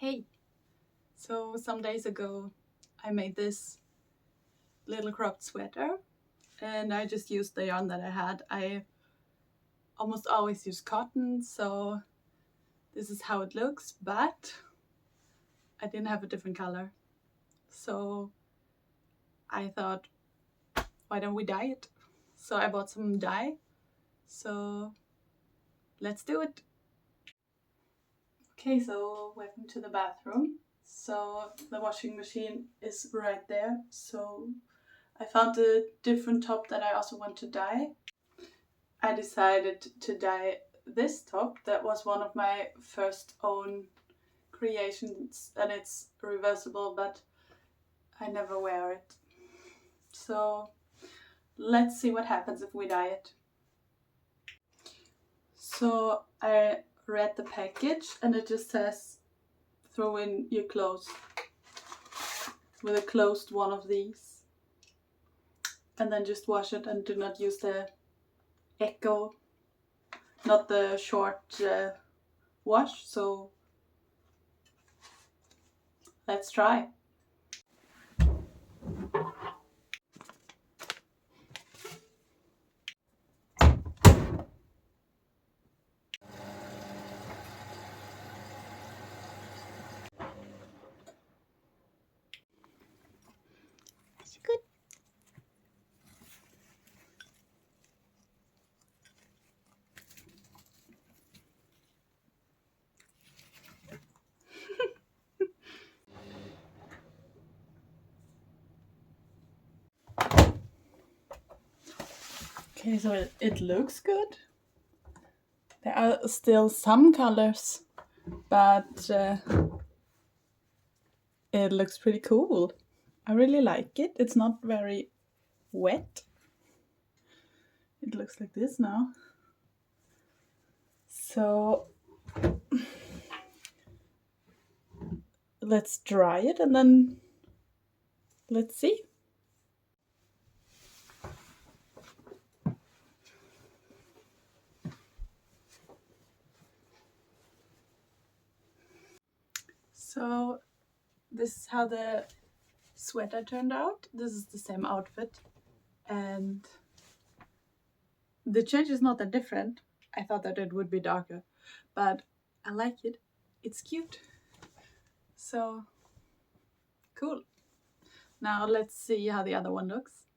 Hey! So some days ago I made this little cropped sweater and I just used the yarn that I had. I almost always use cotton, so this is how it looks, but I didn't have a different color. So I thought, why don't we dye it? So I bought some dye, so let's do it. Okay, so welcome to the bathroom. So the washing machine is right there. So I found a different top that I also want to dye. I decided to dye this top. That was one of my first own creations and it's reversible, but I never wear it. So let's see what happens if we dye it. So I read the package and it just says throw in your clothes with a closed one of these and then just wash it and do not use the echo, not the short wash. So let's try. It's good. Okay, so it looks good. There are still some colors, but it looks pretty cool. I really like it. It's not very wet. It looks like this now. So let's dry it and then let's see. So this is how the sweater turned out. This is the same outfit and the change is not that different. I thought that it would be darker, but I like it. It's cute. So cool. Now let's see how the other one looks.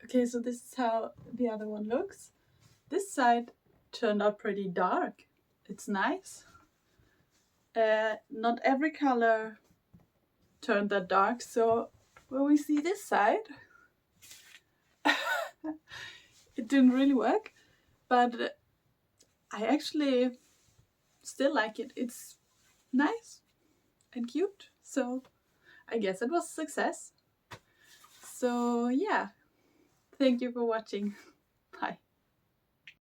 Okay, so this is how the other one looks. This side turned out pretty dark. It's nice. Not every color turned that dark, so when we see this side, it didn't really work, but I actually still like it. It's nice and cute, so I guess it was a success. So yeah, thank you for watching.